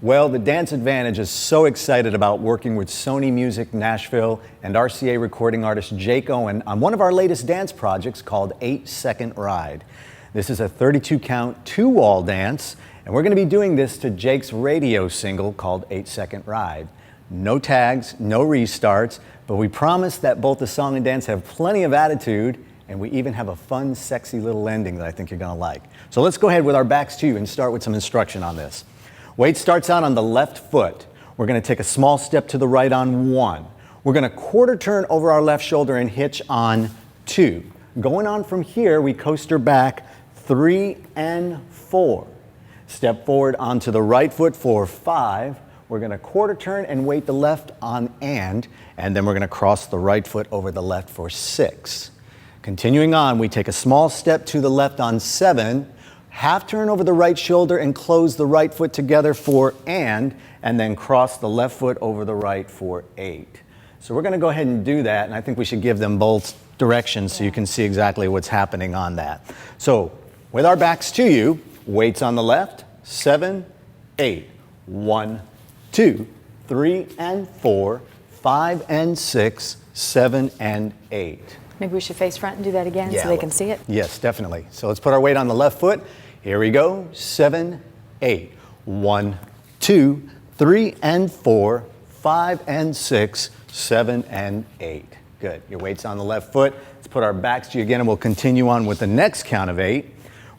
Well, the Dance Advantage is so excited about working with Sony Music Nashville and RCA recording artist Jake Owen on one of our latest dance projects called 8-Second Ride. This is a 32-count, two-wall dance, and we're going to be doing this to Jake's radio single called 8-Second Ride. No tags, no restarts, but we promise that both the song and dance have plenty of attitude, and we even have a fun, sexy little ending that I think you're going to like. So let's go ahead with our backs to you and start with some instruction on this. Weight starts out on the left foot. We're going to take a small step to the right on 1. We're going to quarter turn over our left shoulder and hitch on 2. Going on from here, we coaster back 3 and 4. Step forward onto the right foot for 5. We're going to quarter turn and weight the left on and then we're going to cross the right foot over the left for 6. Continuing on, we take a small step to the left on 7. Half turn over the right shoulder and close the right foot together for and then cross the left foot over the right for 8. So we're going to go ahead and do that, and I think we should give them both directions so you can see exactly what's happening on that. So with our backs to you, weights on the left, 7, 8, 1, 2, 3 and 4, 5 and 6, 7 and 8. Maybe we should face front and do that again so they can see it? Yes, definitely. So let's put our weight on the left foot. Here we go. 7, 8. 1, 2, 3 and 4, 5 and 6, 7 and 8. Good. Your weight's on the left foot. Let's put our backs to you again and we'll continue on with the next count of 8.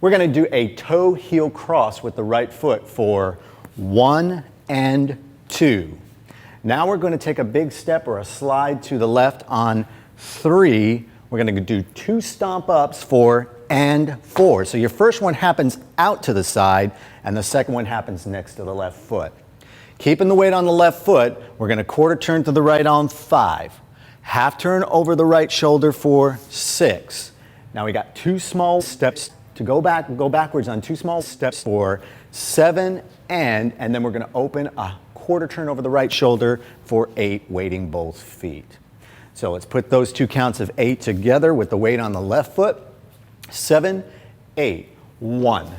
We're going to do a toe heel cross with the right foot for 1 and 2. Now we're going to take a big step or a slide to the left on 3. We're going to do 2 stomp ups for and 4. So your first one happens out to the side and the second one happens next to the left foot. Keeping the weight on the left foot, we're going to quarter turn to the right on 5. Half turn over the right shoulder for 6. Now we got 2 small steps to go backwards on 2 small steps for 7 and then we're going to open a quarter turn over the right shoulder for 8, weighting both feet. So let's put those 2 counts of 8 together with the weight on the left foot. 7, 8, 1,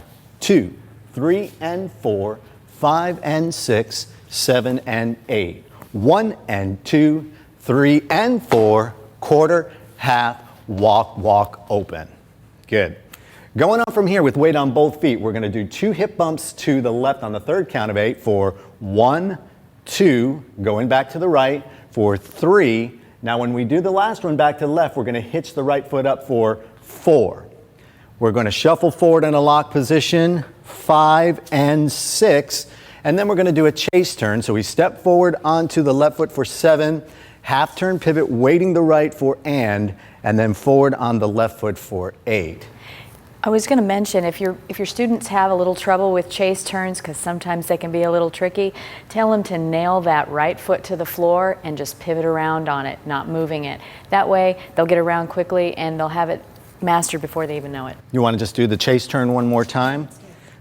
2, 3 and 4, 5 and 6, 7 and 8. 1 and 2, 3 and 4, quarter, half, walk, walk, open. Good. Going on from here with weight on both feet, we're going to do 2 hip bumps to the left on the third count of 8 for 1, 2, going back to the right for 3. Now when we do the last one back to the left, we're going to hitch the right foot up for 4. We're going to shuffle forward in a lock position, 5 and 6, and then we're going to do a chase turn. So we step forward onto the left foot for 7, half turn pivot, weighting the right for and then forward on the left foot for 8. I was going to mention, if your students have a little trouble with chase turns, because sometimes they can be a little tricky, tell them to nail that right foot to the floor and just pivot around on it, not moving it. That way they'll get around quickly and they'll have it mastered before they even know it. You want to just do the chase turn one more time?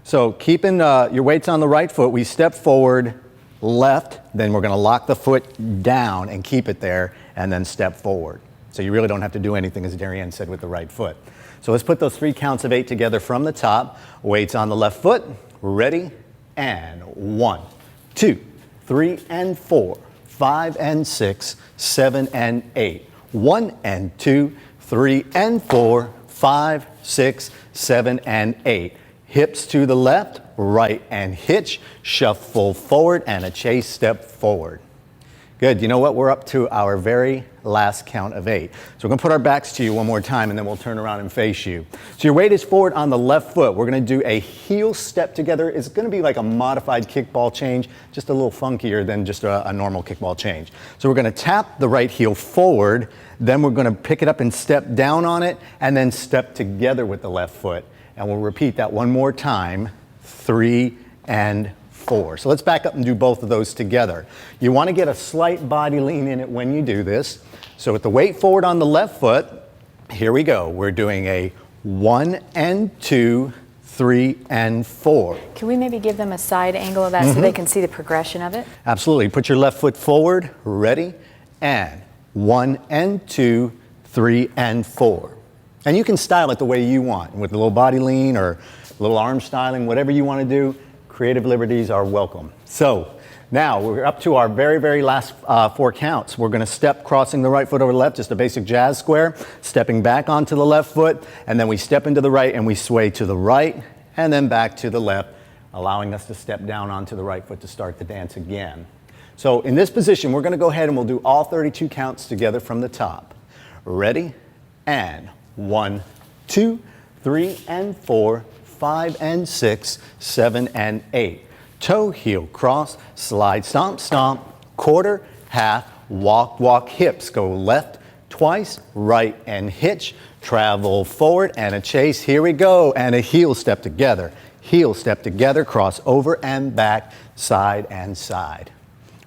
So keeping your weights on the right foot, we step forward left, then we're going to lock the foot down and keep it there and then step forward. So you really don't have to do anything, as Darianne said, with the right foot. So let's put those 3 counts of 8 together from the top. Weights on the left foot. Ready? And 1, 2, 3 and 4, 5 and 6, 7 and 8. 1 and 2, 3 and 4, 5, 6, 7 and 8. Hips to the left, right and hitch, shuffle forward and a chase step forward. Good. You know what? We're up to our very last count of 8. So we're going to put our backs to you one more time and then we'll turn around and face you. So your weight is forward on the left foot. We're going to do a heel step together. It's going to be like a modified kickball change, just a little funkier than just a normal kickball change. So we're going to tap the right heel forward, then we're going to pick it up and step down on it and then step together with the left foot. And we'll repeat that one more time, 3 and 4. So let's back up and do both of those together. You want to get a slight body lean in it when you do this. So with the weight forward on the left foot, here we go. We're doing a 1 and 2, 3 and 4. Can we maybe give them a side angle of that so they can see the progression of it? Absolutely. Put your left foot forward, ready, and 1 and 2, 3 and 4. And you can style it the way you want, with a little body lean or a little arm styling, whatever you want to do. Creative liberties are welcome. So now we're up to our very, very last 4 counts. We're going to step crossing the right foot over the left, just a basic jazz square, stepping back onto the left foot, and then we step into the right and we sway to the right and then back to the left, allowing us to step down onto the right foot to start the dance again. So in this position, we're going to go ahead and we'll do all 32 counts together from the top. Ready? And 1, 2, 3, and 4, 5, and 6, 7, and 8. Toe, heel, cross, slide, stomp, stomp, quarter, half, walk, walk, hips. Go left twice, right, and hitch. Travel forward and a chase. Here we go. And a heel step together. Heel step together, cross over and back, side and side.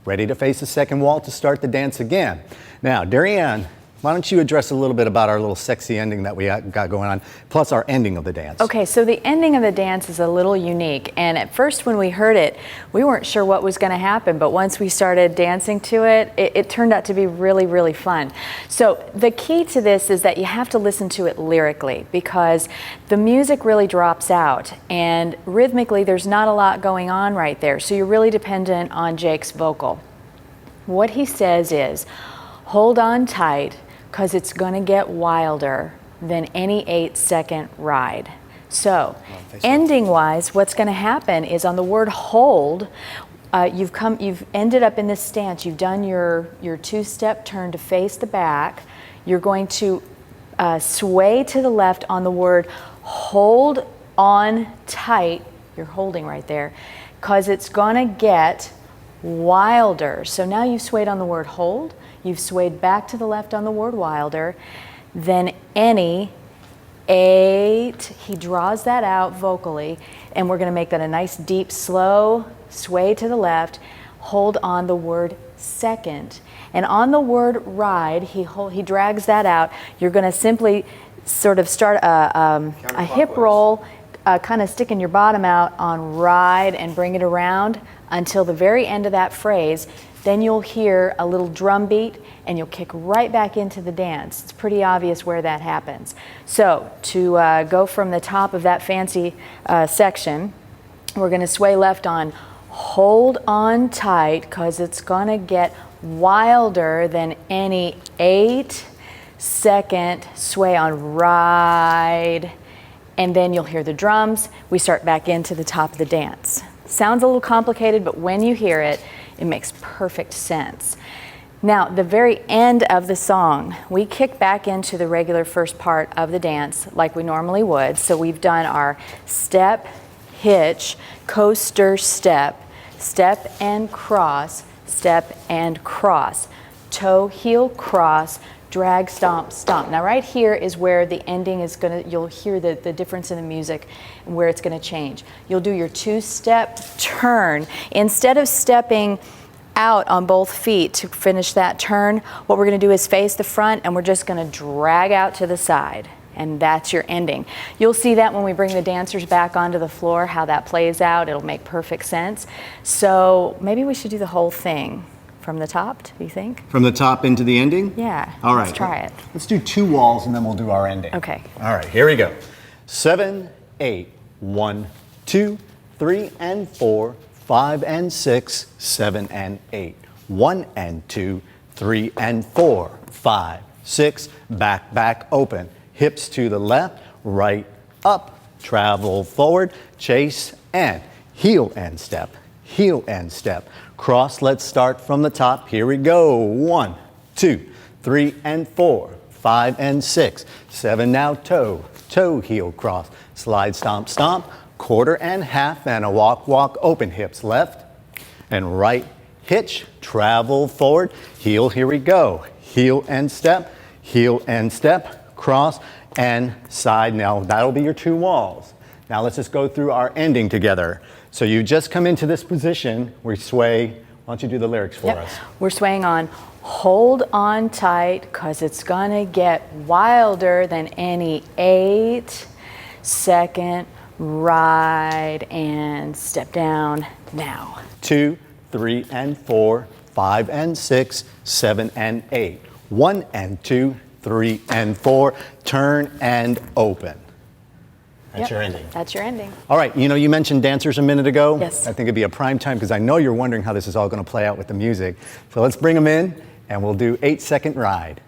Ready to face the second wall to start the dance again. Now, Darianne, why don't you address a little bit about our little sexy ending that we got going on, plus our ending of the dance. Okay, so the ending of the dance is a little unique, and at first when we heard it, we weren't sure what was going to happen, but once we started dancing to it, it turned out to be really, really fun. So the key to this is that you have to listen to it lyrically, because the music really drops out, and rhythmically there's not a lot going on right there, so you're really dependent on Jake's vocal. What he says is, hold on tight, because it's going to get wilder than any 8-second ride. So, ending-wise, what's going to happen is on the word hold, you've ended up in this stance. You've done your 2-step turn to face the back. You're going to sway to the left on the word hold on tight. You're holding right there, because it's going to get wilder. So now you've swayed on the word hold. You've swayed back to the left on the word wilder, then any 8, he draws that out vocally, and we're going to make that a nice deep slow sway to the left, hold on the word second. And on the word ride, he drags that out. You're going to simply sort of start a hip roll, kind of sticking your bottom out on ride and bring it around until the very end of that phrase. Then you'll hear a little drum beat and you'll kick right back into the dance. It's pretty obvious where that happens. So to go from the top of that fancy section, we're going to sway left on hold on tight, because it's going to get wilder than any 8-second sway on ride. And then you'll hear the drums. We start back into the top of the dance. Sounds a little complicated, but when you hear it, it makes perfect sense. Now, the very end of the song, we kick back into the regular first part of the dance like we normally would. So we've done our step, hitch, coaster, step, step and cross, toe, heel, cross, drag, stomp, stomp. Now right here is where the ending is you'll hear the difference in the music and where it's gonna change. You'll do your 2-step turn. Instead of stepping out on both feet to finish that turn, what we're gonna do is face the front and we're just gonna drag out to the side. And that's your ending. You'll see that when we bring the dancers back onto the floor, how that plays out. It'll make perfect sense. So maybe we should do the whole thing. From the top, do you think? From the top into the ending? Yeah. All right. Let's try it. Let's do 2 walls and then we'll do our ending. Okay. All right, here we go. 7, 8. 1, 2, 3, and 4, 5, and 6, 7, and 8. 1 and 2, 3 and 4, 5, 6. Back, back, open. Hips to the left, right, up. Travel forward, chase, and heel and step. Heel and step. Cross, let's start from the top. Here we go. 1, 2, 3, and 4, 5, and 6, 7. Now toe, toe, heel, cross. Slide, stomp, stomp. Quarter and half, and a walk, walk, open. Hips left and right. Hitch, travel forward. Heel, here we go. Heel and step, cross, and side. Now that'll be your 2 walls. Now let's just go through our ending together. So you just come into this position, we sway. Why don't you do the lyrics for us? We're swaying on hold on tight, because it's gonna get wilder than any 8-second ride, and step down now. 2, 3, and 4, 5, and 6, 7, and 8. 1 and 2, 3 and 4, turn and open. That's your ending. That's your ending. All right, you know, you mentioned dancers a minute ago. Yes. I think it'd be a prime time because I know you're wondering how this is all going to play out with the music. So let's bring them in and we'll do 8-second ride.